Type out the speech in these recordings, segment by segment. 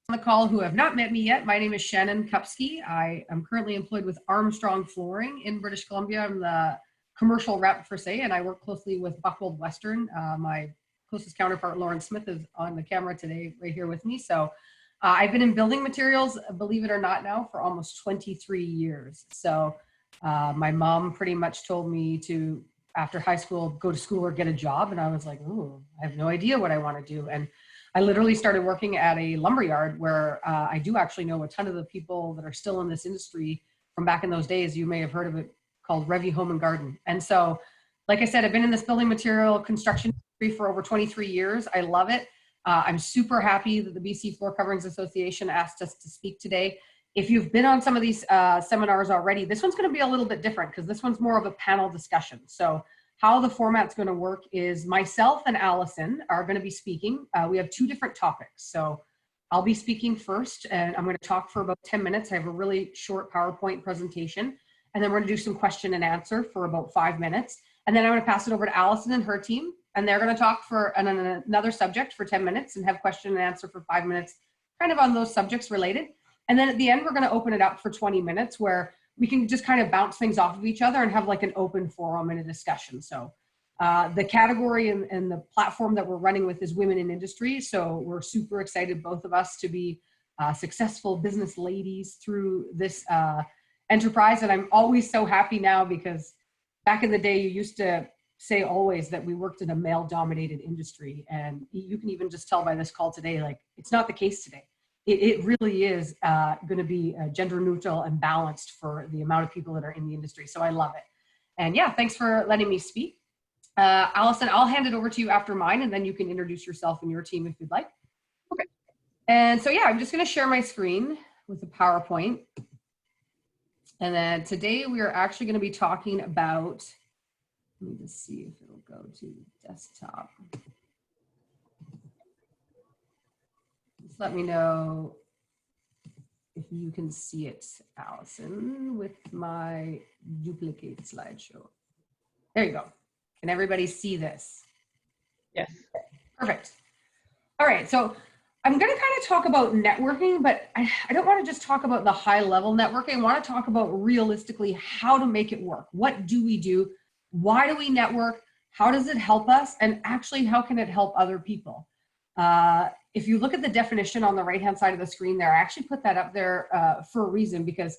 On the call who have not met me yet, my name is Shannon Kupski. I am currently employed with Armstrong Flooring in British Columbia. I'm the commercial rep for say, and I work closely with Buckbold Western. My closest counterpart, Lauren Smith, is on the camera today right here with me. So I've been in building materials, believe it or not now, for almost 23 years. So my mom pretty much told me to, after high school, go to school or get a job. And I was like, ooh, I have no idea what I want to do. And I literally started working at a lumberyard where I do actually know a ton of the people that are still in this industry from back in those days. You may have heard of it, called Revy Home and Garden. And so, like I said, I've been in this building material construction industry for over 23 years. I love it. I'm super happy that the BC Floor Coverings Association asked us to speak today. If you've been on some of these seminars already, this one's going to be a little bit different because this one's more of a panel discussion. So how the format's going to work is myself and Allison are going to be speaking. We have two different topics. So I'll be speaking first, and I'm going to talk for about 10 minutes. I have a really short PowerPoint presentation, and then we're going to do some question and answer for about 5 minutes. And then I'm going to pass it over to Allison and her team, and they're going to talk for another subject for 10 minutes and have question and answer for 5 minutes, kind of on those subjects related. And then at the end, we're going to open it up for 20 minutes where we can just kind of bounce things off of each other and have like an open forum and a discussion. So the category and the platform that we're running with is Women in Industry. So we're super excited, both of us, to be successful business ladies through this enterprise. And I'm always so happy now because back in the day, you used to say always that we worked in a male-dominated industry. And you can even just tell by this call today, like, it's not the case today. It really is going to be gender neutral and balanced for the amount of people that are in the industry. So I love it. And yeah, thanks for letting me speak. Allison, I'll hand it over to you after mine, and then you can introduce yourself and your team if you'd like. Okay. And so yeah, I'm just going to share my screen with a PowerPoint. And then today we are actually going to be talking about, let me just see if it'll go to desktop. Just let me know if you can see it, Allison, with my duplicate slideshow. There you go. Can everybody see this? Yes. Perfect. All right, so I'm going to kind of talk about networking, but I don't want to just talk about the high level networking. I want to talk about realistically how to make it work. What do we do? Why do we network? How does it help us? And actually, how can it help other people? If you look at the definition on the right-hand side of the screen there, I actually put that up there for a reason, because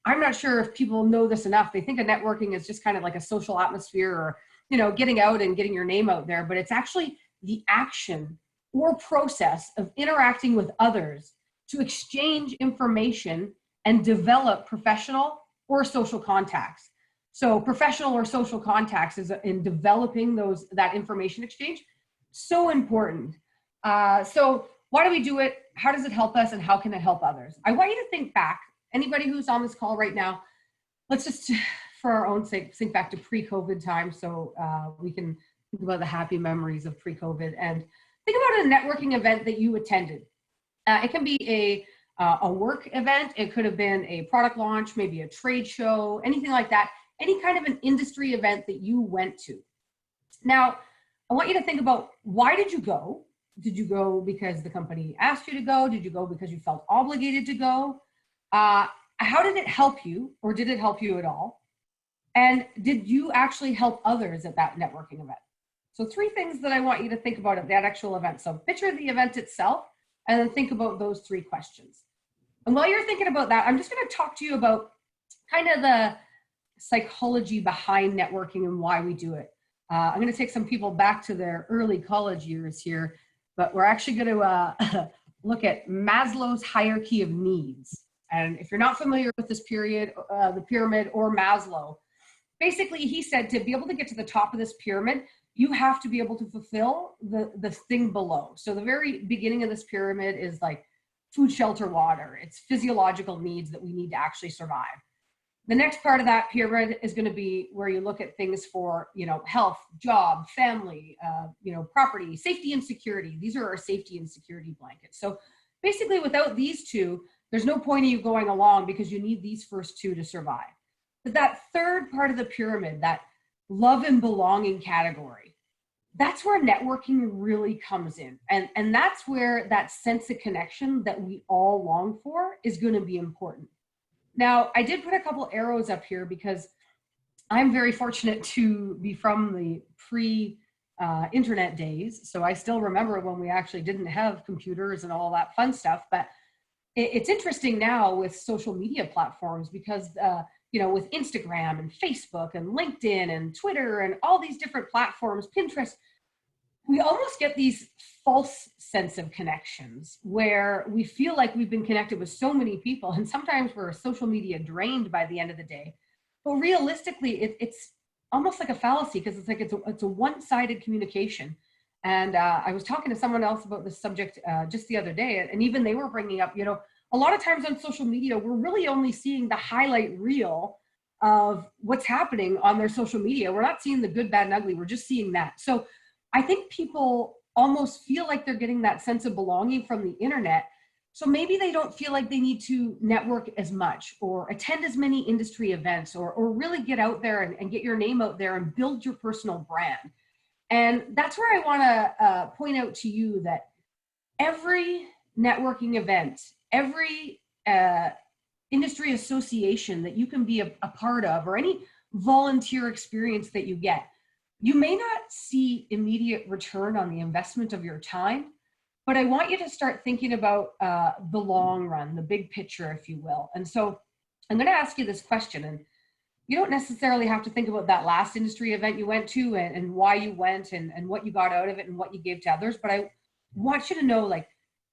I'm not sure if people know this enough. They think of networking as just kind of like a social atmosphere or, you know, getting out and getting your name out there, but it's actually the action or process of interacting with others to exchange information and develop professional or social contacts. So professional or social contacts is in developing that information exchange. So important. So why do we do it? How does it help us? And how can it help others? I want you to think back. Anybody who's on this call right now, let's just, for our own sake, think back to pre-COVID time so we can think about the happy memories of pre-COVID, and think about a networking event that you attended. It can be a work event. It could have been a product launch, maybe a trade show, anything like that. Any kind of an industry event that you went to. Now, I want you to think about, why did you go? Did you go because the company asked you to go? Did you go because you felt obligated to go? How did it help you, or did it help you at all? And did you actually help others at that networking event? So 3 things that I want you to think about at that actual event. So picture the event itself, and then think about those 3 questions. And while you're thinking about that, I'm just going to talk to you about kind of the psychology behind networking and why we do it. I'm going to take some people back to their early college years here, but we're actually going to look at Maslow's hierarchy of needs. And if you're not familiar with this period, the pyramid or Maslow, basically he said to be able to get to the top of this pyramid, you have to be able to fulfill the thing below. So the very beginning of this pyramid is like food, shelter, water. It's physiological needs that we need to actually survive. The next part of that pyramid is going to be where you look at things for, you know, health, job, family, you know, property, safety and security. These are our safety and security blankets. So basically without these 2, there's no point in you going along, because you need these first 2 to survive. But that third part of the pyramid, that love and belonging category, that's where networking really comes in. And that's where that sense of connection that we all long for is going to be important. Now, I did put a couple arrows up here because I'm very fortunate to be from the pre-internet days. So I still remember when we actually didn't have computers and all that fun stuff. But it's interesting now with social media platforms because, with Instagram and Facebook and LinkedIn and Twitter and all these different platforms, Pinterest, we almost get these false sense of connections where we feel like we've been connected with so many people, and sometimes we're social media drained by the end of the day. But realistically, it's almost like a fallacy because it's a one-sided communication. And I was talking to someone else about this subject just the other day, and even they were bringing up, a lot of times on social media, we're really only seeing the highlight reel of what's happening on their social media. We're not seeing the good, bad, and ugly. We're just seeing that. So I think people almost feel like they're getting that sense of belonging from the internet. So maybe they don't feel like they need to network as much or attend as many industry events or really get out there and get your name out there and build your personal brand. And that's where I want to point out to you that every networking event, every industry association that you can be a part of, or any volunteer experience that you get, you may not see immediate return on the investment of your time, but I want you to start thinking about the long run, the big picture, if you will. And so I'm going to ask you this question, and you don't necessarily have to think about that last industry event you went to and why you went and what you got out of it and what you gave to others. But I want you to know, like,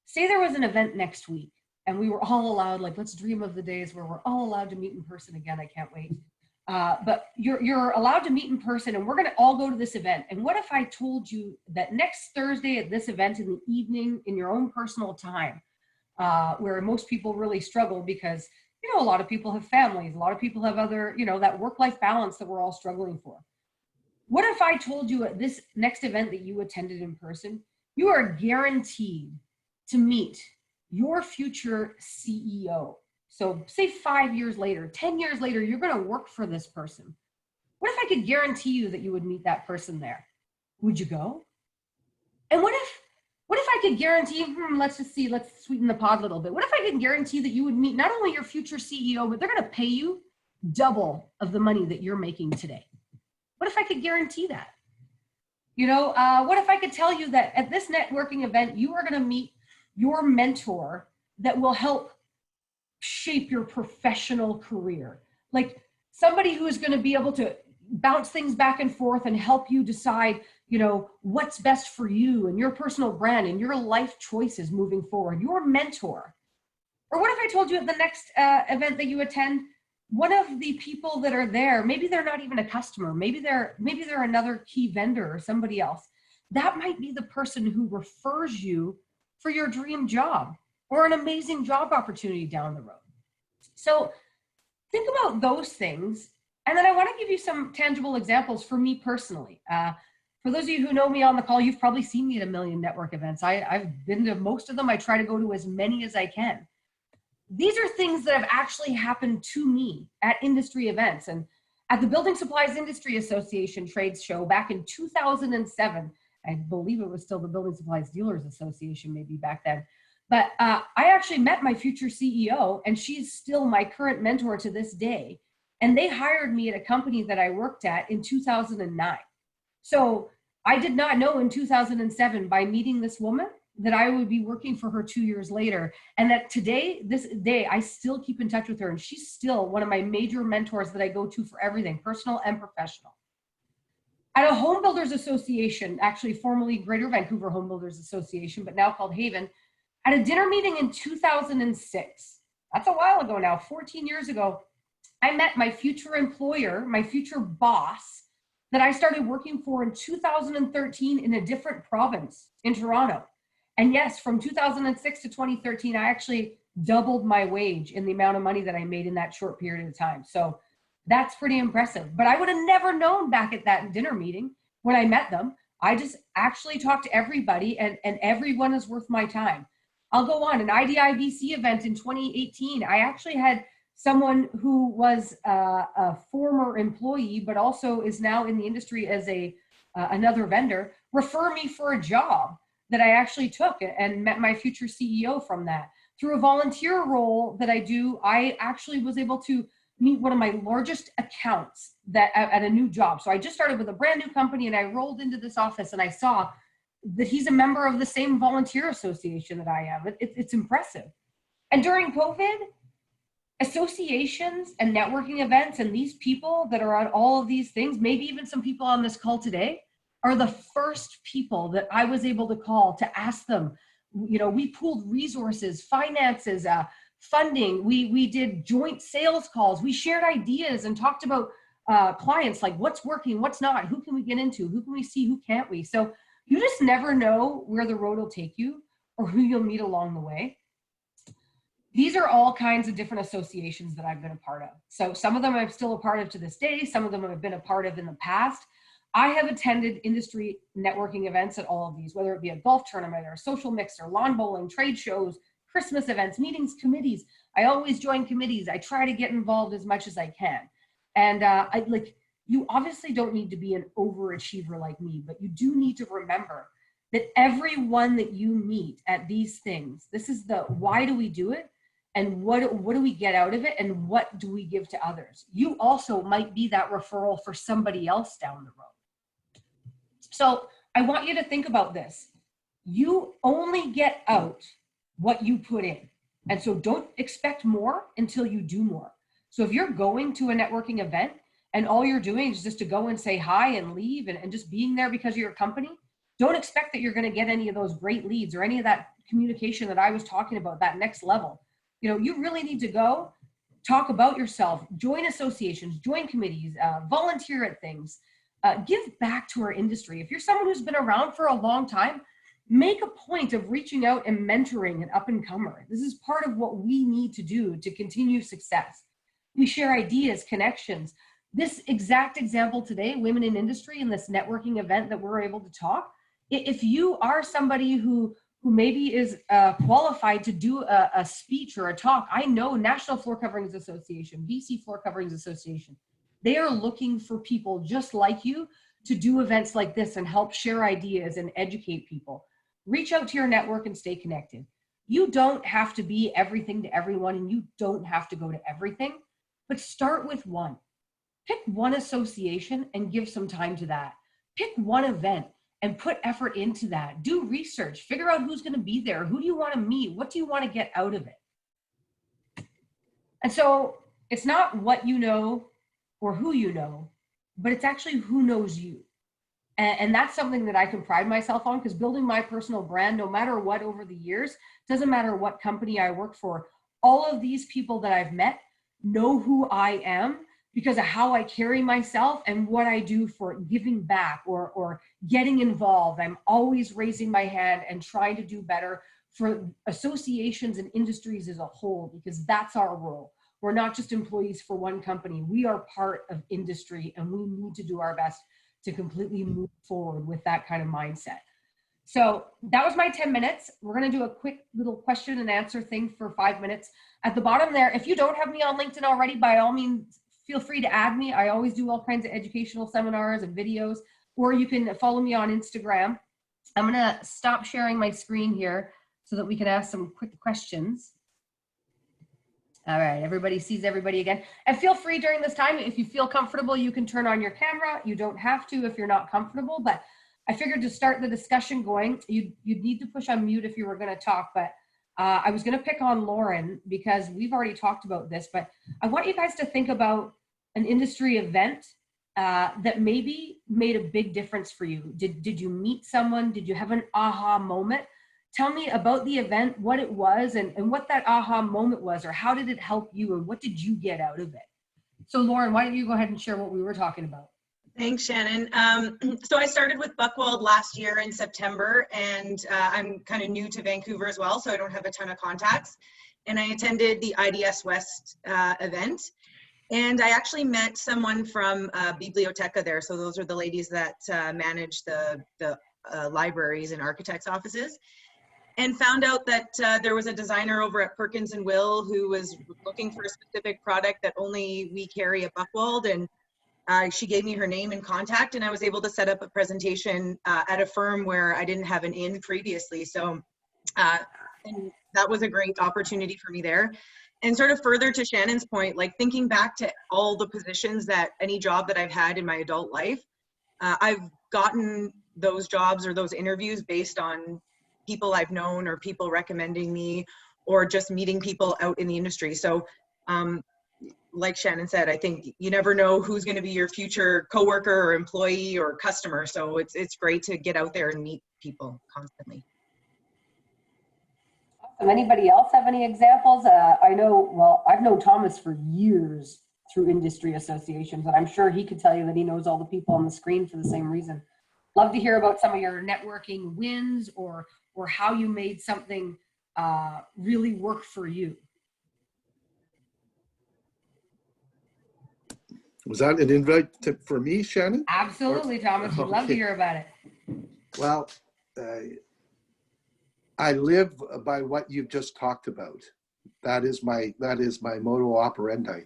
say there was an event next week and we were all allowed, like, let's dream of the days where we're all allowed to meet in person again. I can't wait. But you're allowed to meet in person and we're going to all go to this event. And what if I told you that next Thursday at this event in the evening in your own personal time, where most people really struggle because, a lot of people have families, a lot of people have other, that work-life balance that we're all struggling for. What if I told you at this next event that you attended in person, you are guaranteed to meet your future CEO? So say 5 years later, 10 years later, you're going to work for this person. What if I could guarantee you that you would meet that person there? Would you go? And what if I could guarantee, let's sweeten the pot a little bit. What if I could guarantee that you would meet not only your future CEO, but they're going to pay you double of the money that you're making today? What if I could guarantee that? What if I could tell you that at this networking event, you are going to meet your mentor that will help shape your professional career, like somebody who is going to be able to bounce things back and forth and help you decide, what's best for you and your personal brand and your life choices moving forward, your mentor. Or what if I told you at the next event that you attend, one of the people that are there, maybe they're not even a customer, maybe they're another key vendor or somebody else, that might be the person who refers you for your dream job or an amazing job opportunity down the road. So think about those things. And then I want to give you some tangible examples for me personally. For those of you who know me on the call, you've probably seen me at a million network events. I've been to most of them. I try to go to as many as I can. These are things that have actually happened to me at industry events. And at the Building Supplies Industry Association trades show back in 2007, I believe it was still the Building Supplies Dealers Association maybe back then. But I actually met my future CEO, and she's still my current mentor to this day. And they hired me at a company that I worked at in 2009. So I did not know in 2007 by meeting this woman that I would be working for her 2 years later. And that this day, I still keep in touch with her. And she's still one of my major mentors that I go to for everything, personal and professional. At a Home Builders Association, actually formerly Greater Vancouver Home Builders Association, but now called Haven, at a dinner meeting in 2006, that's a while ago now, 14 years ago, I met my future employer, my future boss, that I started working for in 2013 in a different province in Toronto. And yes, from 2006 to 2013, I actually doubled my wage in the amount of money that I made in that short period of time. So that's pretty impressive. But I would have never known back at that dinner meeting when I met them. I just actually talked to everybody, and everyone is worth my time. I'll go on. An IDIBC event in 2018, I actually had someone who was a former employee, but also is now in the industry as a another vendor, refer me for a job that I actually took and met my future CEO from that. Through a volunteer role that I do, I actually was able to meet one of my largest accounts that at a new job. So I just started with a brand new company, and I rolled into this office and I saw that he's a member of the same volunteer association that I am. It's impressive. And during COVID, associations and networking events and these people that are on all of these things, maybe even some people on this call today, are the first people that I was able to call to ask them. You know, we pooled resources, finances, funding. We did joint sales calls. We shared ideas and talked about clients, like what's working, what's not, who can we get into, who can we see, who can't we. So you just never know where the road will take you or who you'll meet along the way. These are all kinds of different associations that I've been a part of. So some of them I'm still a part of to this day. Some of them I've been a part of in the past. I have attended industry networking events at all of these, whether it be a golf tournament or a social mix or lawn bowling, trade shows, Christmas events, meetings, committees. I always join committees. I try to get involved as much as I can. And you obviously don't need to be an overachiever like me, but you do need to remember that everyone that you meet at these things, this is the why do we do it? And what do we get out of it? And what do we give to others? You also might be that referral for somebody else down the road. So I want you to think about this. You only get out what you put in. And so don't expect more until you do more. So if you're going to a networking event and all you're doing is just to go and say hi and leave and just being there because of your company, don't expect that you're going to get any of those great leads or any of that communication that I was talking about, that next level. You know, you really need to go talk about yourself, join associations, join committees, volunteer at things, give back to our industry. If you're someone who's been around for a long time, make a point of reaching out and mentoring an up-and-comer. This is part of what we need to do to continue success. We share ideas, connections. This exact example today, Women in Industry, in this networking event that we're able to talk, if you are somebody who maybe is qualified to do a speech or a talk, I know National Floor Coverings Association, BC Floor Coverings Association, they are looking for people just like you to do events like this and help share ideas and educate people. Reach out to your network and stay connected. You don't have to be everything to everyone, and you don't have to go to everything, but start with one. Pick one association and give some time to that. Pick one event and put effort into that. Do research, figure out who's going to be there. Who do you want to meet? What do you want to get out of it? And so it's not what you know or who you know, but it's actually who knows you. And that's something that I can pride myself on, because building my personal brand, no matter what over the years, doesn't matter what company I work for, all of these people that I've met know who I am because of how I carry myself and what I do for giving back or getting involved. I'm always raising my hand and trying to do better for associations and industries as a whole, because that's our role. We're not just employees for one company. We are part of industry, and we need to do our best to completely move forward with that kind of mindset. So that was my 10 minutes. We're going to do a quick little question and answer thing for 5 minutes. At the bottom there, if you don't have me on LinkedIn already, by all means, feel free to add me. I always do all kinds of educational seminars and videos, or you can follow me on Instagram. I'm going to stop sharing my screen here so that we can ask some quick questions. All right, everybody sees everybody again. And feel free during this time, if you feel comfortable, you can turn on your camera. You don't have to if you're not comfortable, but I figured to start the discussion going, you'd need to push on mute if you were going to talk, but I was going to pick on Lauren because we've already talked about this, but I want you guys to think about an industry event that maybe made a big difference for you. Did you meet someone? Did you have an aha moment? Tell me about the event, what it was, and what that aha moment was, or how did it help you, and what did you get out of it? So Lauren, why don't you go ahead and share what we were talking about? Thanks, Shannon. So I started with Buckwald last year in September, and I'm kind of new to Vancouver as well, so I don't have a ton of contacts. And I attended the IDS West event, and I actually met someone from Biblioteca there. So those are the ladies that manage the libraries and architects' offices. And found out that there was a designer over at Perkins and Will who was looking for a specific product that only we carry at Buckwald. And She gave me her name and contact, and I was able to set up a presentation at a firm where I didn't have an in previously. So, and that was a great opportunity for me there. And sort of further to Shannon's point, like thinking back to all the positions that any job that I've had in my adult life, I've gotten those jobs or those interviews based on people I've known or people recommending me or just meeting people out in the industry. So, like Shannon said, I think you never know who's going to be your future coworker or employee or customer. So it's great to get out there and meet people constantly. Anybody else have any examples? I know, well, I've known Thomas for years through industry associations, and I'm sure he could tell you that he knows all the people on the screen for the same reason. Love to hear about some of your networking wins or how you made something really work for you. Was that an invite for me, Shannon? Absolutely, Thomas. We'd love to hear about it. Well, I live by what you've just talked about. That is my motto operandi,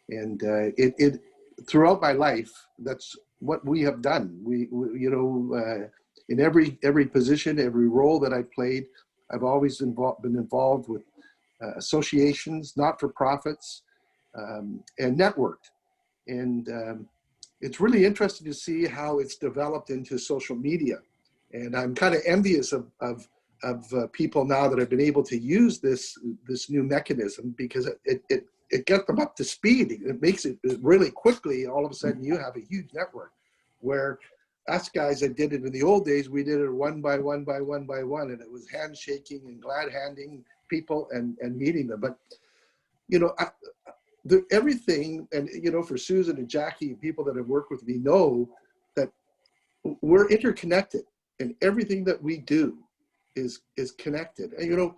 and it throughout my life, that's what we have done. We you know, in every position, every role that I've played, I've always been involved with associations, not-for-profits, and networked. And it's really interesting to see how it's developed into social media. And I'm kind of envious of people now that have been able to use this new mechanism, because it gets them up to speed. It makes it really quickly. All of a sudden, you have a huge network. Where us guys that did it in the old days, we did it one by one, and it was handshaking and glad handing people and meeting them. But you know, everything, and you know, for Susan and Jackie, people that have worked with me know that we're interconnected, and everything that we do is connected. And you know,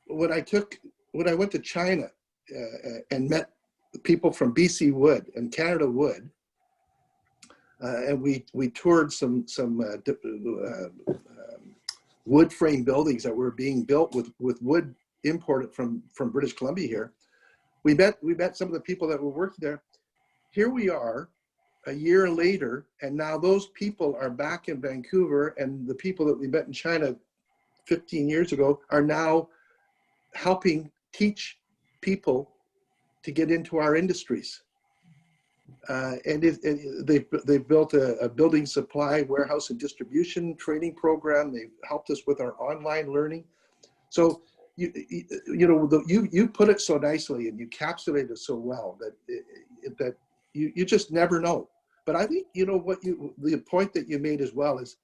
when I went to China and met people from BC Wood and Canada Wood, and we toured some wood frame buildings that were being built with wood imported from British Columbia here. We met some of the people that were working there. Here we are a year later, and now those people are back in Vancouver, and the people that we met in China 15 years ago are now helping teach people to get into our industries. And they've built a building supply, warehouse, and distribution training program. They've helped us with our online learning. So you know, you put it so nicely and you encapsulate it so well that you just never know. But I think, you know, the point that you made as well is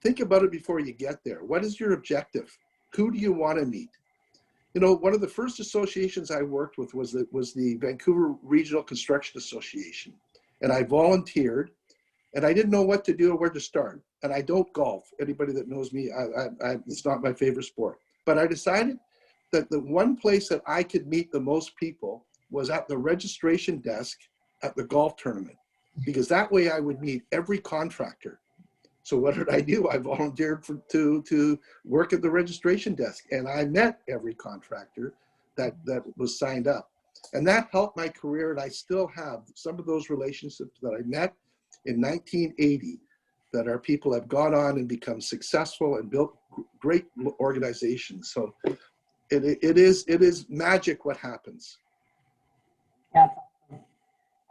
think about it before you get there. What is your objective? Who do you want to meet? You know, one of the first associations I worked with was the Vancouver Regional Construction Association. And I volunteered, and I didn't know what to do or where to start. And I don't golf. Anybody that knows me, it's not my favorite sport. But I decided that the one place that I could meet the most people was at the registration desk at the golf tournament, because that way I would meet every contractor. So what did I do? I volunteered to work at the registration desk, and I met every contractor that was signed up. And that helped my career, and I still have some of those relationships that I met in 1980 that our people have gone on and become successful and built great organizations. So it is magic what happens. Yeah.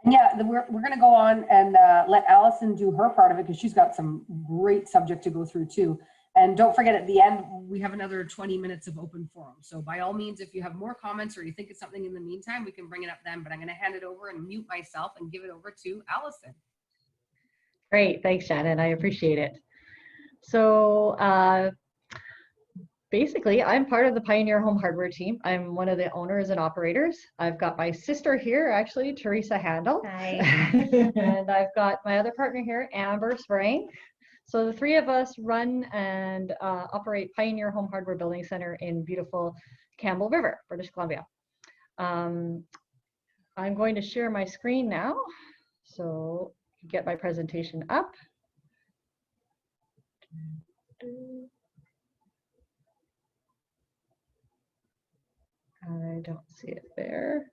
Yeah, we're going to go on and let Allison do her part of it, because she's got some great subject to go through too. And don't forget, at the end, we have another 20 minutes of open forum. So by all means, if you have more comments or you think it's something in the meantime, we can bring it up then. But I'm going to hand it over and mute myself and give it over to Allison. Great. Thanks, Shannon. I appreciate it. So basically, I'm part of the Pioneer Home Hardware team. I'm one of the owners and operators. I've got my sister here, actually, Teresa Handel. Hi. And I've got my other partner here, Amber Sprang. So the three of us run and operate Pioneer Home Hardware Building Center in beautiful Campbell River, British Columbia. I'm going to share my screen now, so get my presentation up. I don't see it there.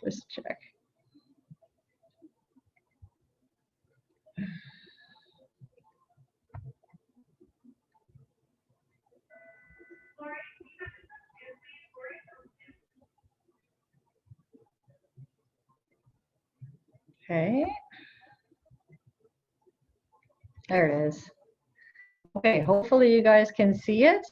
Just check. Okay. There it is. Okay, hopefully you guys can see it.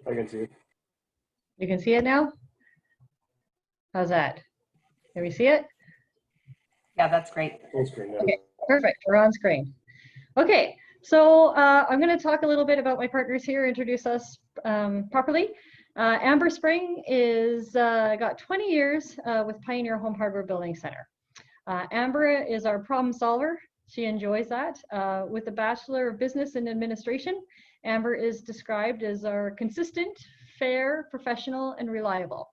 I can see it. You can see it now? How's that? Can we see it? Yeah, that's great. Full screen now. Okay, perfect. We're on screen. Okay, so I'm going to talk a little bit about my partners here, introduce us properly. Amber Spring is got 20 years with Pioneer Home Hardware Building Center. Amber is our problem solver. She enjoys that. With a Bachelor of Business and Administration, Amber is described as our consistent, fair, professional, and reliable.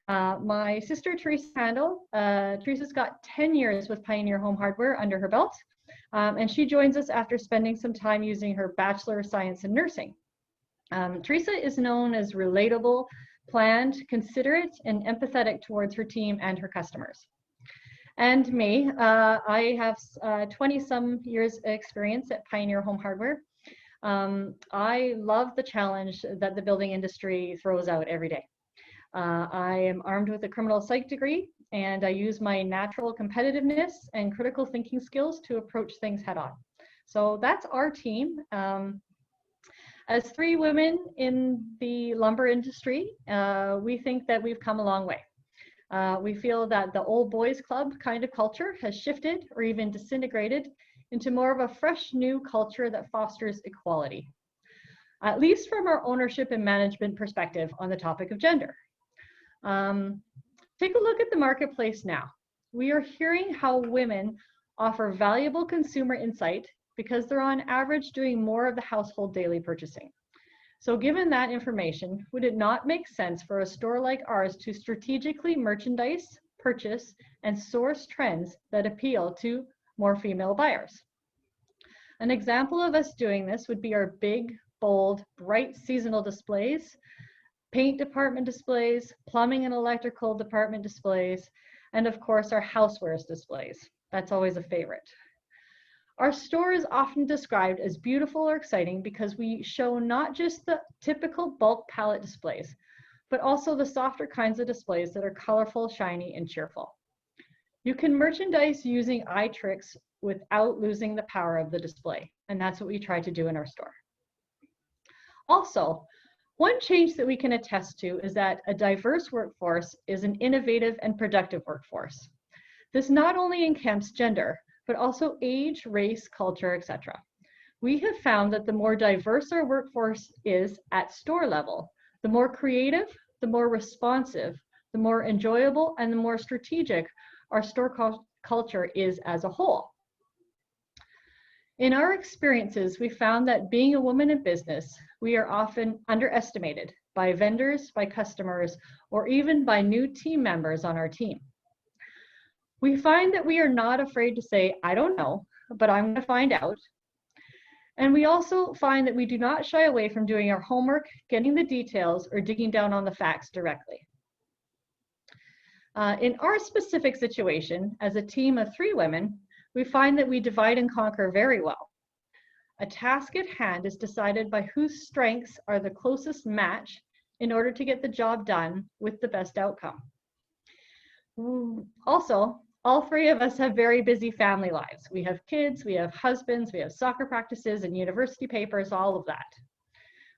My sister, Teresa Handel, Teresa's got 10 years with Pioneer Home Hardware under her belt, and she joins us after spending some time using her Bachelor of Science in Nursing. Teresa is known as relatable, planned, considerate, and empathetic towards her team and her customers. And me, I have 20-some years experience at Pioneer Home Hardware. I love the challenge that the building industry throws out every day. I am armed with a criminal psych degree, and I use my natural competitiveness and critical thinking skills to approach things head on. So that's our team. As 3 women in the lumber industry, we think that we've come a long way. We feel that the old boys club kind of culture has shifted or even disintegrated into more of a fresh new culture that fosters equality, at least from our ownership and management perspective on the topic of gender. Take a look at the marketplace now. We are hearing how women offer valuable consumer insight because they're on average doing more of the household daily purchasing. So given that information, would it not make sense for a store like ours to strategically merchandise, purchase, and source trends that appeal to more female buyers? An example of us doing this would be our big, bold, bright seasonal displays, paint department displays, plumbing and electrical department displays, and of course our housewares displays. That's always a favorite. Our store is often described as beautiful or exciting because we show not just the typical bulk pallet displays, but also the softer kinds of displays that are colorful, shiny, and cheerful. You can merchandise using eye tricks without losing the power of the display, and that's what we try to do in our store. Also, one change that we can attest to is that a diverse workforce is an innovative and productive workforce. This not only encompasses gender, but also age, race, culture, etc. We have found that the more diverse our workforce is at store level, the more creative, the more responsive, the more enjoyable, and the more strategic our store culture is as a whole. In our experiences, we found that being a woman in business, we are often underestimated by vendors, by customers, or even by new team members on our team. We find that we are not afraid to say, I don't know, but I'm going to find out. And we also find that we do not shy away from doing our homework, getting the details, or digging down on the facts directly. In our specific situation, as a team of 3 women, we find that we divide and conquer very well. A task at hand is decided by whose strengths are the closest match in order to get the job done with the best outcome. Also, all 3 of us have very busy family lives. We have kids, we have husbands, we have soccer practices and university papers, all of that.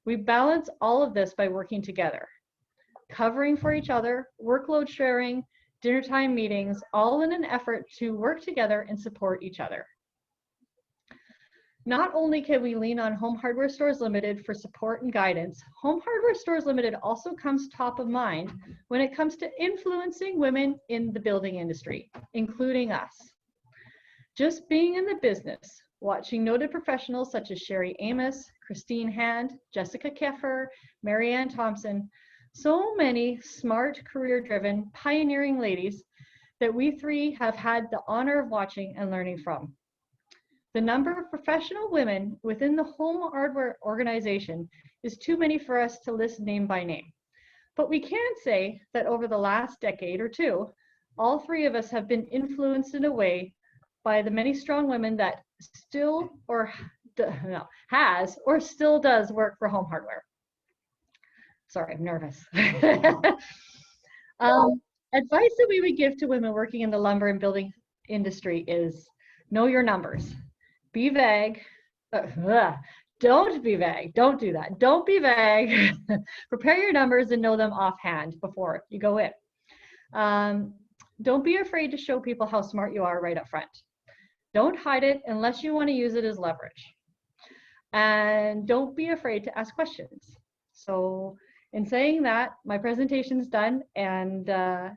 We balance all of this by working together, covering for each other, workload sharing, dinner time meetings, all in an effort to work together and support each other. Not only can we lean on Home Hardware Stores Limited for support and guidance, Home Hardware Stores Limited also comes top of mind when it comes to influencing women in the building industry, including us. Just being in the business, watching noted professionals such as Sherry Amos, Christine Hand, Jessica Keffer, Marianne Thompson, so many smart, career-driven, pioneering ladies that we 3 have had the honor of watching and learning from. The number of professional women within the home hardware organization is too many for us to list name by name. But we can say that over the last decade or 2, all 3 of us have been influenced in a way by the many strong women that still or no, has or still does work for Home Hardware. Sorry, I'm nervous. Advice that we would give to women working in the lumber and building industry is know your numbers. Be vague. Don't be vague. Don't do that. Don't be vague. Prepare your numbers and know them offhand before you go in. Don't be afraid to show people how smart you are right up front. Don't hide it unless you want to use it as leverage. And don't be afraid to ask questions. So in saying that, my presentation's done. And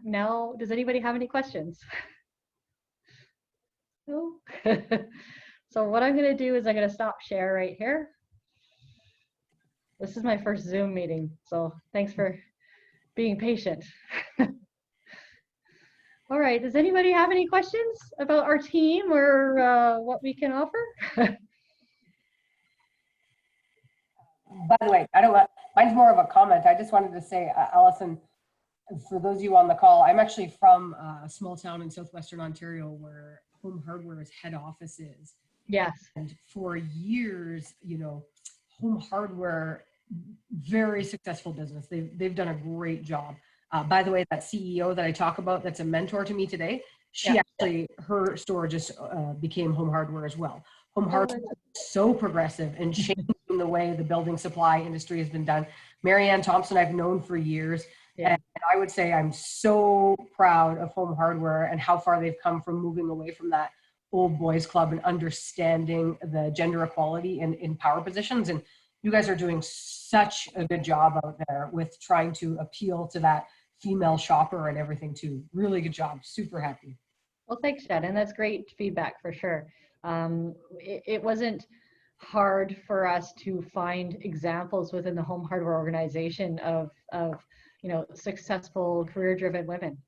now, does anybody have any questions? No? So what I'm going to do is I'm going to stop share right here. This is my first Zoom meeting, so thanks for being patient. All right, does anybody have any questions about our team or what we can offer? By the way, mine's more of a comment. I just wanted to say, Allison, for those of you on the call, I'm actually from a small town in southwestern Ontario where Home Hardware's head office is. Yes. And for years, Home Hardware, very successful business. They've done a great job. By the way, that CEO that I talk about, that's a mentor to me today, she actually, her store just became Home Hardware as well. Home Hardware is so progressive and changing the way the building supply industry has been done. Marianne Thompson, I've known for years. Yeah. And I would say I'm so proud of Home Hardware and how far they've come from moving away from that old boys club and understanding the gender equality in power positions. And you guys are doing such a good job out there with trying to appeal to that female shopper and everything too. Really good job. Super happy. Well, thanks, Shannon. That's great feedback for sure. It wasn't hard for us to find examples within the Home Hardware organization of successful career-driven women.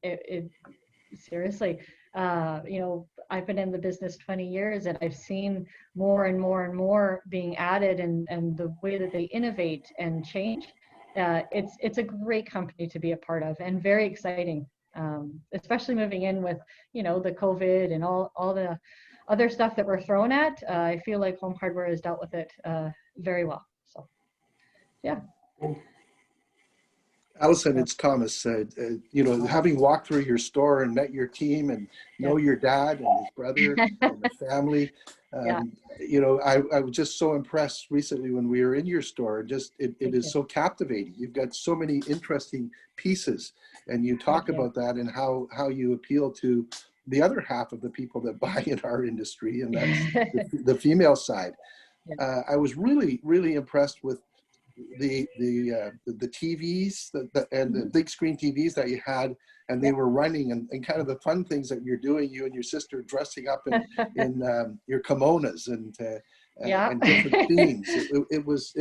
Seriously, I've been in the business 20 years and I've seen more and more and more being added, and the way that they innovate and change. It's a great company to be a part of and very exciting, especially moving in with, the COVID and all the other stuff that we're thrown at. I feel like Home Hardware has dealt with it very well. So, yeah. Allison, it's Thomas. Having walked through your store and met your team and know your dad and his brother and the family, I was just so impressed recently when we were in your store. Just it is so captivating. You've got so many interesting pieces, and you talk about that and how you appeal to the other half of the people that buy in our industry, and that's the female side. I was really, really impressed with the TVs and the big screen TVs that you had, and they were running, and kind of the fun things that you're doing, you and your sister dressing up in your kimonos and different themes. It was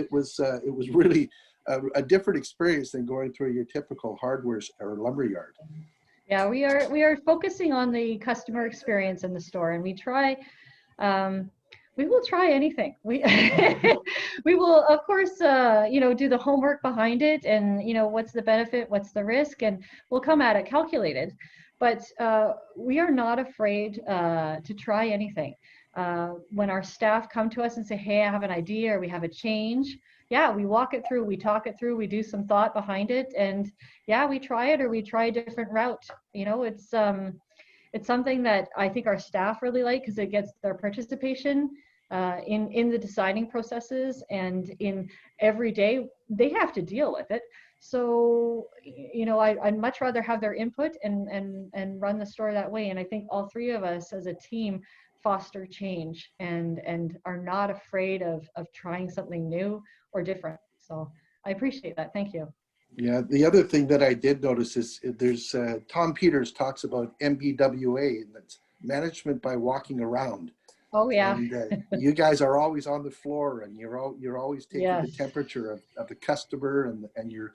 really a different experience than going through your typical hardware or lumber yard. Yeah, we are focusing on the customer experience in the store, and we will try anything. We will, of course, do the homework behind it, and what's the benefit, what's the risk, and we'll come at it calculated. But we are not afraid to try anything. When our staff come to us and say, "Hey, I have an idea," or "We have a change," we walk it through, we talk it through, we do some thought behind it, and we try it, or we try a different route. It's something that I think our staff really like, because it gets their participation in the deciding processes, and in every day they have to deal with it. So I'd much rather have their input and run the store that way. And I think all three of us as a team foster change and are not afraid of trying something new or different. So I appreciate that. Thank you. Yeah, the other thing that I did notice is there's Tom Peters talks about MBWA, and that's management by walking around. Oh yeah. And you guys are always on the floor, and you're always taking the temperature of the customer and your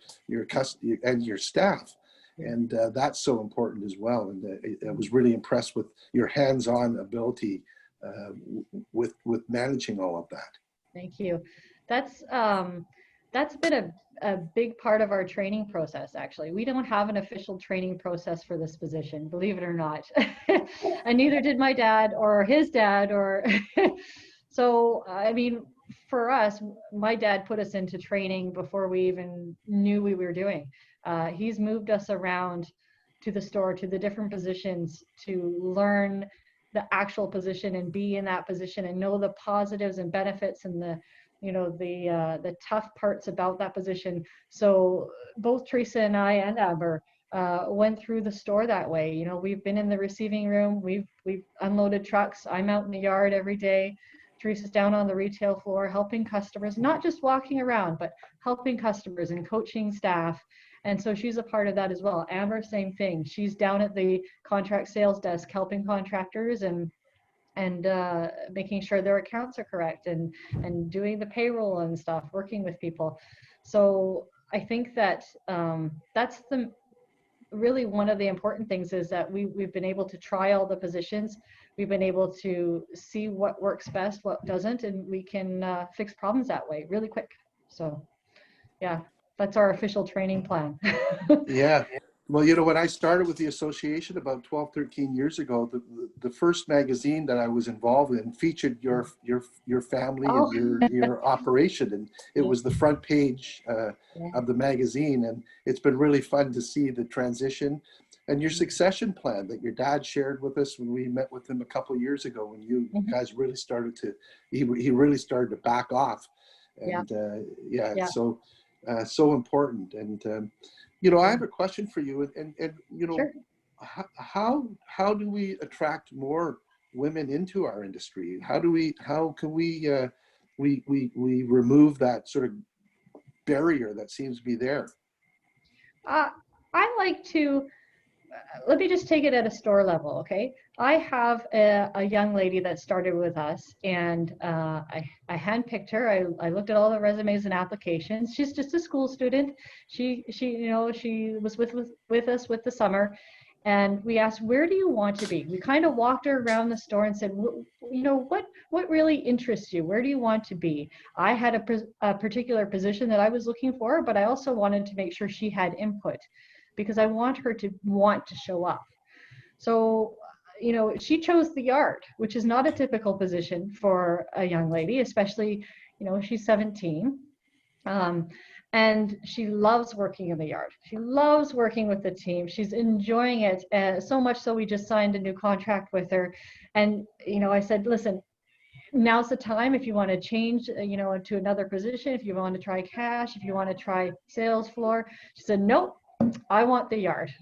staff, and that's so important as well. And I was really impressed with your hands-on ability with managing all of that. Thank you. That's been a big part of our training process, actually. We don't have an official training process for this position, believe it or not. And neither did my dad or his dad So, I mean, for us, my dad put us into training before we even knew we were doing. He's moved us around to the store, to the different positions, to learn the actual position and be in that position and know the positives and benefits and the, you know, the tough parts about that position. So both Teresa and I and Amber went through the store that way. You know, we've been in the receiving room, we've unloaded trucks. I'm out in the yard every day. Teresa's down on the retail floor helping customers, not just walking around, but helping customers and coaching staff. And so she's a part of that as well. Amber, same thing. She's down at the contract sales desk helping contractors and making sure their accounts are correct and doing the payroll and stuff, working with people. So I think that that's the really one of the important things is that we've been able to try all the positions. We've been able to see what works best, what doesn't, and we can fix problems that way really quick. So yeah, that's our official training plan. Yeah. Well, you know, when I started with the association about 12, 13 years ago, the first magazine that I was involved in featured your family Oh. and your operation. And it was the front page of the magazine. And it's been really fun to see the transition and your succession plan that your dad shared with us when we met with him a couple of years ago, when you guys really started to, he really started to back off. And so important. And, you know, I have a question for you, and you know, Sure. how do we attract more women into our industry? How can we remove that sort of barrier that seems to be there? I like to, let me just take it at a store level, okay? I have a young lady that started with us, and I handpicked her. I looked at all the resumes and applications. She's just a school student. She you know, she was with us with the summer, and we asked, where do you want to be? We kind of walked her around the store and said, you know, what really interests you? Where do you want to be? I had a particular position that I was looking for, but I also wanted to make sure she had input, because I want her to want to show up. So, you know, she chose the yard, which is not a typical position for a young lady, especially, you know, she's 17. And she loves working in the yard. She loves working with the team. She's enjoying it so much so we just signed a new contract with her. And, you know, I said, listen, now's the time if you want to change, you know, to another position, if you want to try cash, if you want to try sales floor. She said, nope. I want the yard.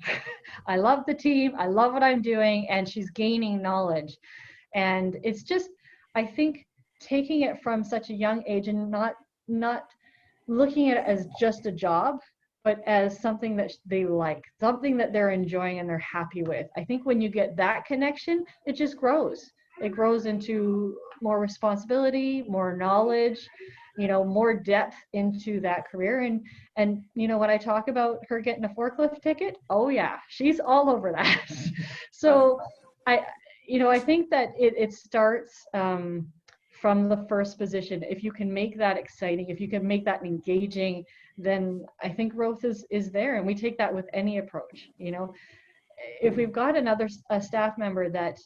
I love the team. I love what I'm doing. And she's gaining knowledge. And it's just, I think, taking it from such a young age and not looking at it as just a job, but as something that they like, something that they're enjoying and they're happy with. I think when you get that connection, it just grows. It grows into more responsibility, more knowledge, you know, more depth into that career. And you know, when I talk about her getting a forklift ticket, oh yeah, she's all over that. So I think that it starts from the first position. If you can make that exciting, if you can make that engaging, then I think growth is there. And we take that with any approach. You know, if we've got a staff member that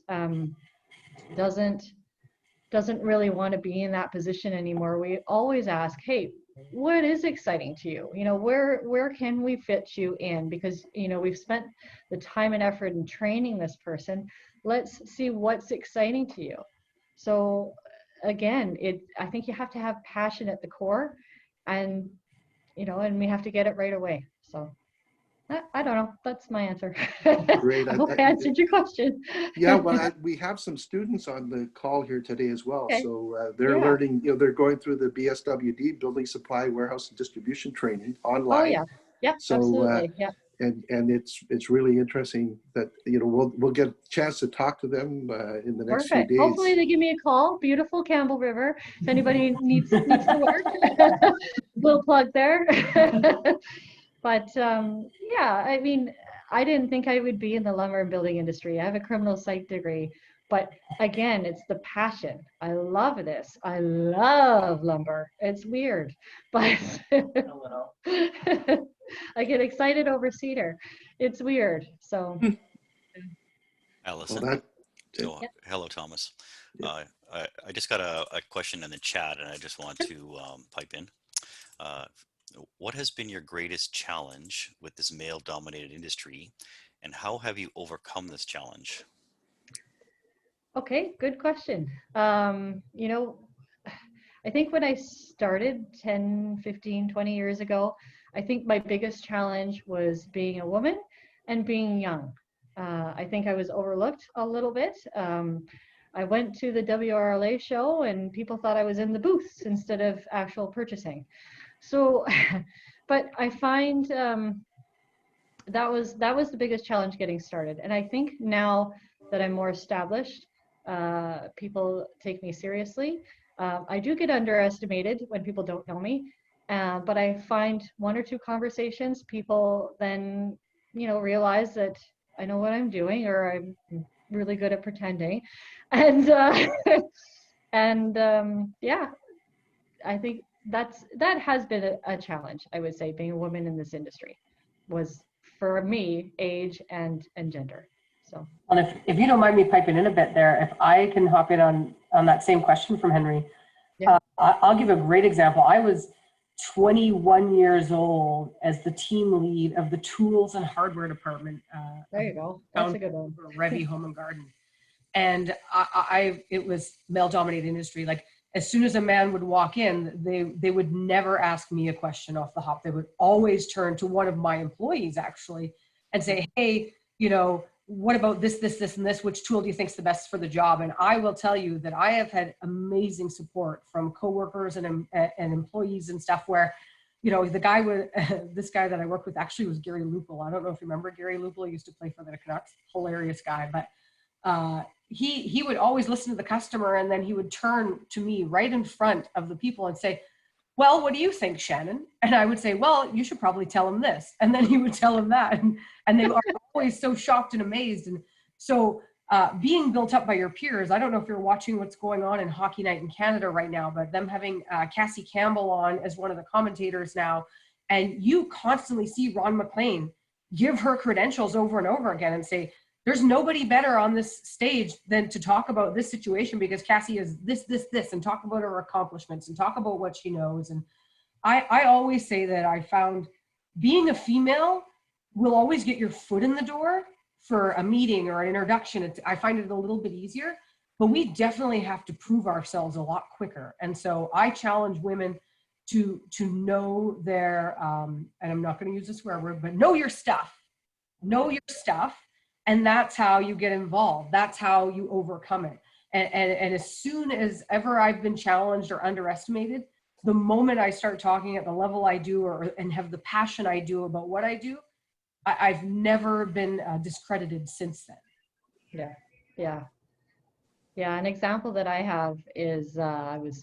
doesn't really want to be in that position anymore, we always ask, hey, what is exciting to you? You know, where can we fit you in? Because, you know, we've spent the time and effort in training this person. Let's see what's exciting to you. So again, I think you have to have passion at the core, and, you know, and we have to get it right away. So I don't know. That's my answer. Great. I hope I answered your question. Yeah, well, we have some students on the call here today as well. Okay. So they're learning, you know, they're going through the BSWD, Building Supply Warehouse and Distribution Training online. Oh yeah, yeah, so, absolutely, yeah. And it's really interesting that, you know, we'll get a chance to talk to them in the next few days. Hopefully they give me a call. Beautiful Campbell River. If anybody needs to work, we'll plug there. But yeah, I mean, I didn't think I would be in the lumber and building industry. I have a criminal psych degree, but again, it's the passion. I love this. I love lumber. It's weird, but I get excited over cedar. It's weird. So, Allison. Well, So, hello, Thomas. Yeah. I just got a question in the chat, and I just want to pipe in. Uh, what has been your greatest challenge with this male-dominated industry, and how have you overcome this challenge? Okay, good question. You know, I think when I started 10, 15, 20 years ago, I think my biggest challenge was being a woman and being young. I think I was overlooked a little bit. I went to the WRLA show and people thought I was in the booths instead of actual purchasing. So, but I find that was the biggest challenge getting started. And I think now that I'm more established, people take me seriously. I do get underestimated when people don't know me, but I find one or two conversations, people then, you know, realize that I know what I'm doing, or I'm really good at pretending, and yeah, I think that has been a challenge. I would say being a woman in this industry was, for me, age and gender. So. And if you don't mind me piping in a bit there, if I can hop in on that same question from Henry, Yeah. I'll give a great example. I was 21 years old as the team lead of the tools and hardware department. There you go. That's a good one. Revy Home and Garden. And it was male-dominated industry. Like, as soon as a man would walk in, they would never ask me a question off the hop. They would always turn to one of my employees, actually, and say, hey, you know, what about this, and this? Which tool do you think is the best for the job? And I will tell you that I have had amazing support from coworkers and employees and stuff where, you know, the guy with this guy that I work with actually was Gary Lupel. I don't know if you remember Gary Lupel. He used to play for the Canucks. Hilarious guy. But he would always listen to the customer, and then he would turn to me right in front of the people and say, well, what do you think, Shannon? And I would say, well, you should probably tell him this. And then he would tell him that. And they are always so shocked and amazed. And so being built up by your peers, I don't know if you're watching what's going on in Hockey Night in Canada right now, but them having Cassie Campbell on as one of the commentators now, and you constantly see Ron McLean give her credentials over and over again and say, there's nobody better on this stage than to talk about this situation because Cassie is this, and talk about her accomplishments and talk about what she knows. And I always say that I found being a female will always get your foot in the door for a meeting or an introduction. I find it a little bit easier, but we definitely have to prove ourselves a lot quicker. And so I challenge women to know their, and I'm not going to use a swear word, but know your stuff. Know your stuff. And that's how you get involved. That's how you overcome it. And as soon as ever I've been challenged or underestimated, the moment I start talking at the level I do and have the passion I do about what I do, I've never been discredited since then. Yeah. An example that I have is I was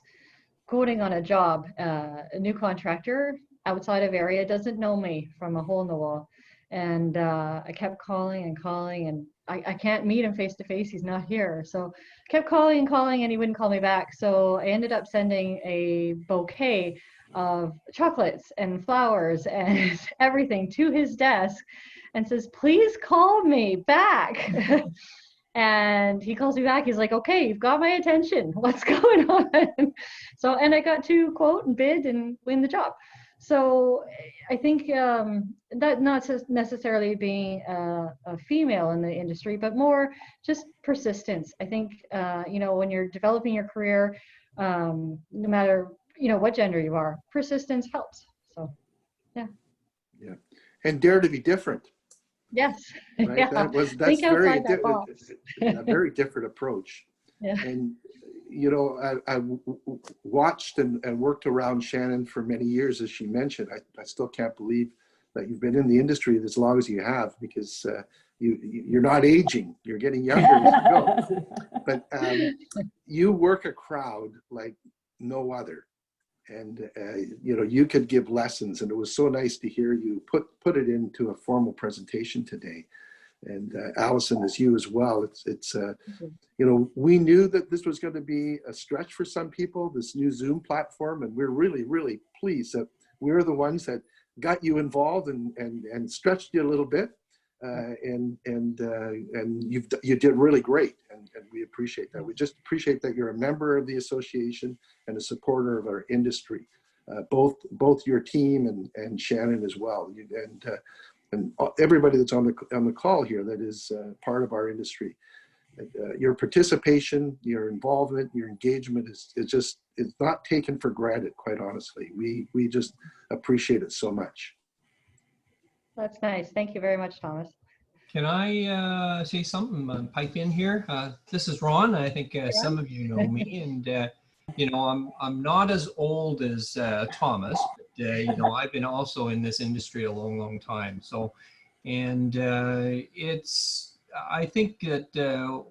quoting on a job, a new contractor outside of area doesn't know me from a hole in the wall. And I kept calling and I can't meet him face to face. He's not here. So I kept calling and he wouldn't call me back. So I ended up sending a bouquet of chocolates and flowers and everything to his desk and says, please call me back. And he calls me back. He's like, okay, you've got my attention. What's going on? So, and I got to quote and bid and win the job. So I think that not necessarily being a female in the industry, but more just persistence. I think, you know, when you're developing your career, no matter, you know, what gender you are, persistence helps. So, yeah. Yeah. And dare to be different. Yes. Right? Yeah. That's a very different approach. Yeah. And, you know, I watched and worked around Shannon for many years, as she mentioned. I still can't believe that you've been in the industry as long as you have, because you're not aging, you're getting younger as you go. But you work a crowd like no other. And, you know, you could give lessons, and it was so nice to hear you put it into a formal presentation today. And Allison, as you as well, it's you know, we knew that this was going to be a stretch for some people, this new Zoom platform, and we're really, really pleased that we're the ones that got you involved and stretched you a little bit, and you did really great, and we appreciate that. We just appreciate that you're a member of the association and a supporter of our industry. Both your team and Shannon as well, and everybody that's on the call here that is part of our industry. Your participation, your involvement, your engagement it's not taken for granted, quite honestly. We just appreciate it so much. That's nice. Thank you very much, Thomas. Can I say something, pipe in here? This is Ron. I think some of you know me, and you know, I'm not as old as Thomas, but you know, I've been also in this industry a long time. So, and I think that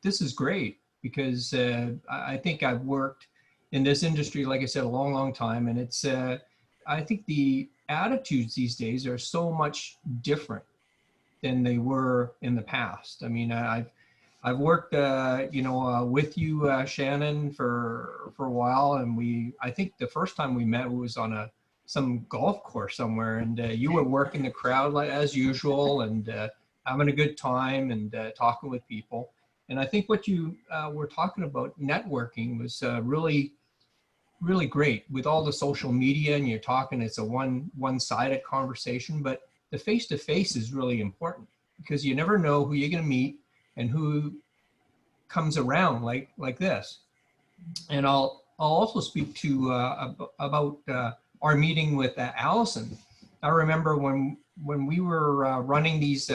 this is great because I think I've worked in this industry, like I said, a long time, and it's I think the attitudes these days are so much different than they were in the past. I mean, I've worked, you know, with you, Shannon, for a while, and I think the first time we met was on some golf course somewhere, and you were working the crowd as usual, and having a good time and talking with people. And I think what you were talking about, networking, was really great with all the social media, and you're talking, it's a one-sided conversation, but the face-to-face is really important because you never know who you're going to meet and who comes around like this. And I'll also speak to about our meeting with Allison. I remember when we were running these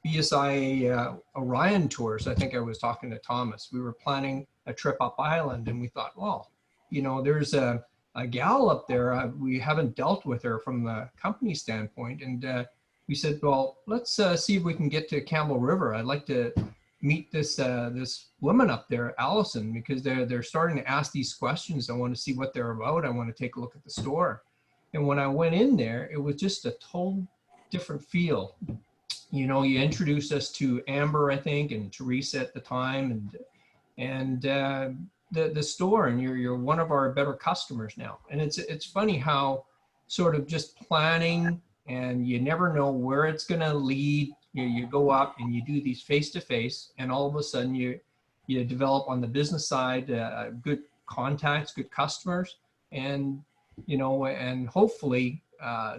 BSI Orion tours, I think I was talking to Thomas, we were planning a trip up island, and we thought, well, you know, there's a gal up there, we haven't dealt with her from the company standpoint, and we said, well, let's see if we can get to Campbell River. I'd like to meet this woman up there, Allison, because they're starting to ask these questions. I want to see what they're about. I want to take a look at the store. And when I went in there, it was just a total different feel. You know, you introduced us to Amber, I think, and Teresa at the time, and the store, and you're one of our better customers now. And it's funny how sort of just planning, and you never know where it's going to lead. You go up and you do these face-to-face, and all of a sudden you develop on the business side good contacts, good customers, and you know, and hopefully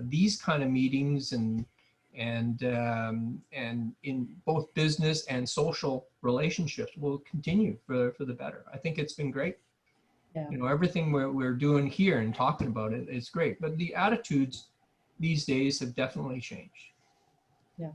these kind of meetings and in both business and social relationships will continue for the better. I think it's been great. Yeah. You know, everything we're doing here and talking about it is great, but the attitudes these days have definitely changed. Yeah.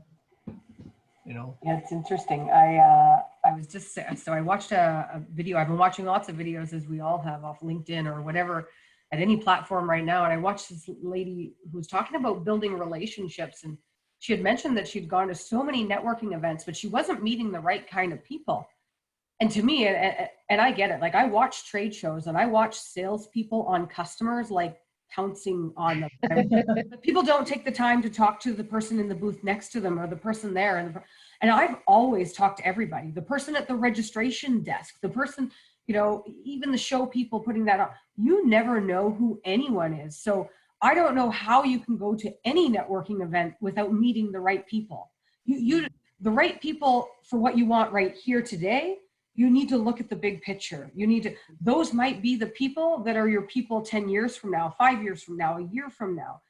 You know? Yeah, it's interesting. I was just, so I watched a video. I've been watching lots of videos, as we all have, off LinkedIn or whatever, at any platform right now. And I watched this lady who was talking about building relationships, and she had mentioned that she'd gone to so many networking events, but she wasn't meeting the right kind of people. And to me, and I get it, like I watch trade shows and I watch salespeople on customers like pouncing on them. People don't take the time to talk to the person in the booth next to them or the person there. And I've always talked to everybody, the person at the registration desk, the person, you know, even the show people putting that on. You never know who anyone is. So I don't know how you can go to any networking event without meeting the right people. The right people for what you want right here today. You need to look at the big picture. Those might be the people that are your people 10 years from now, 5 years from now, a year from now.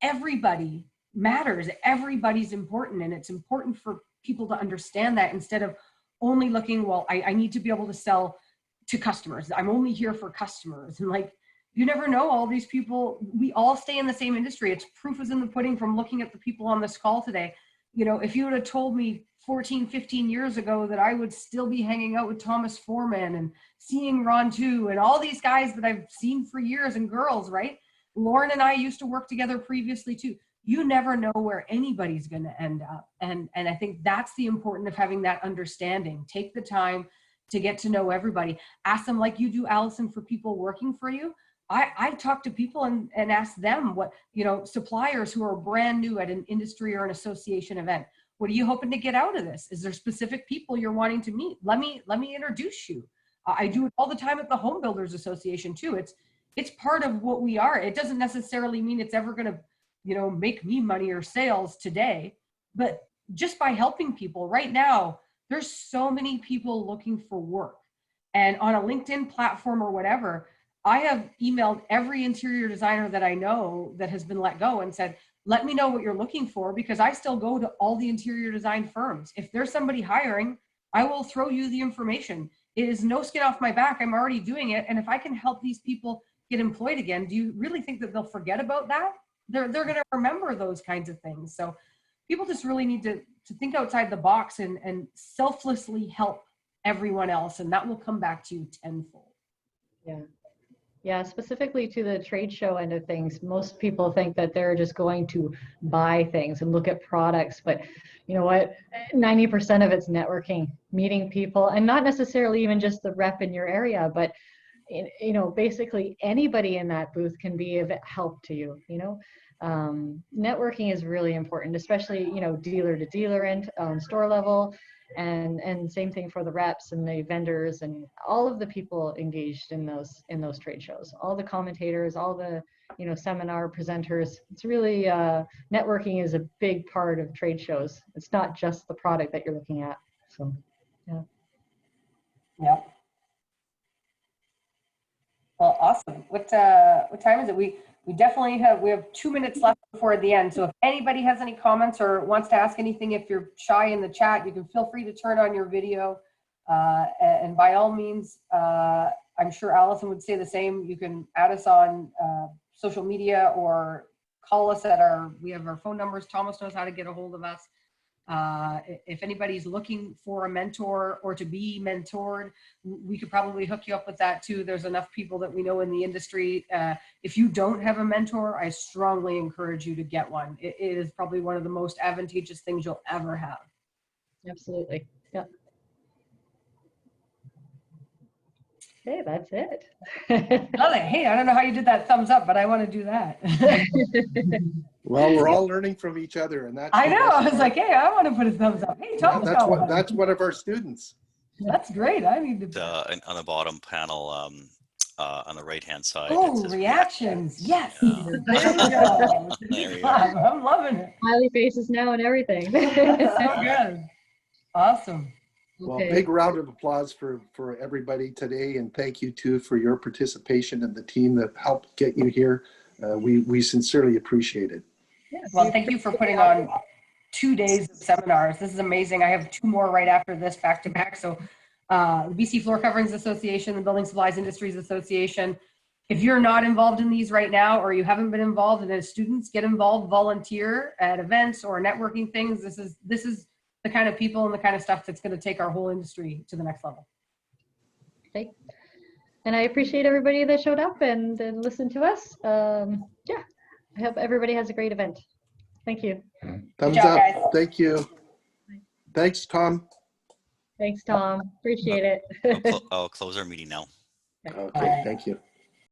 Everybody matters. Everybody's important. And it's important for people to understand that, instead of only looking, well, I need to be able to sell to customers. I'm only here for customers. And like, you never know, all these people, we all stay in the same industry. It's proof is in the pudding from looking at the people on this call today. You know, if you would have told me 14, 15 years ago that I would still be hanging out with Thomas Foreman and seeing Ron too, and all these guys that I've seen for years, and girls, right? Lauren and I used to work together previously too. You never know where anybody's going to end up. And I think that's the importance of having that understanding. Take the time to get to know everybody. Ask them, like you do, Allison, for people working for you. I talk to people and ask them what, you know, suppliers who are brand new at an industry or an association event. What are you hoping to get out of this? Is there specific people you're wanting to meet? Let me introduce you. I do it all the time at the Home Builders Association too. It's part of what we are. It doesn't necessarily mean it's ever going to, you know, make me money or sales today, but just by helping people right now, There's so many people looking for work. And on a LinkedIn platform or whatever, I have emailed every interior designer that I know that has been let go and said, let me know what you're looking for, because I still go to all the interior design firms. If there's somebody hiring, I will throw you the information. It is no skin off my back. I'm already doing it. And if I can help these people get employed again, do you really think that they'll forget about that? They're going to remember those kinds of things. So people just really need to think outside the box and selflessly help everyone else, and that will come back to you tenfold. Yeah. Yeah, specifically to the trade show end of things, most people think that they're just going to buy things and look at products, but you know what, 90% of it's networking, meeting people, and not necessarily even just the rep in your area, but you know, basically anybody in that booth can be of help to you, you know. Networking is really important, especially, you know, dealer to dealer and store level, and same thing for the reps and the vendors and all of the people engaged in those trade shows, all the commentators, all the, you know, seminar presenters. It's really networking is a big part of trade shows. It's not just the product that you're looking at. So yeah. Well, awesome. What time is it? We definitely have 2 minutes left before the end. So if anybody has any comments or wants to ask anything, if you're shy in the chat, you can feel free to turn on your video. And by all means, I'm sure Allison would say the same. You can add us on social media or call us at we have our phone numbers. Thomas knows how to get a hold of us. If anybody's looking for a mentor or to be mentored, we could probably hook you up with that too. There's enough people that we know in the industry. If you don't have a mentor, I strongly encourage you to get one. It is probably one of the most advantageous things you'll ever have. Absolutely. Yeah. Okay, that's it. Love it. Hey, I don't know how you did that thumbs up, but I want to do that. Well, we're all learning from each other, and that's. I know. I was like, hey, I want to put a thumbs up. Hey, Thomas. That's one of our students. That's great. I need to. On the bottom panel, on the right-hand side. Oh, it says reactions. Yes. Yeah. There you go. There you go. I'm loving it. Smiley faces now and everything. So good. Awesome. Well, Okay. big round of applause for everybody today, and thank you too for your participation and the team that helped get you here. We sincerely appreciate it. Yes. Well, thank you for putting on 2 days of seminars. This is amazing. I have 2 more right after this back to back. So the BC Floor Coverings Association, the Building Supplies Industries Association, if you're not involved in these right now, or you haven't been involved, and as students get involved, volunteer at events or networking things, this is the kind of people and the kind of stuff that's going to take our whole industry to the next level. Okay. And I appreciate everybody that showed up and listened to us. Yeah, I hope everybody has a great event. Thank you. Thumbs job, up. guys. Thank you. Thanks, Tom. Thanks, Tom. Appreciate it. I'll close our meeting now. Okay, thank you.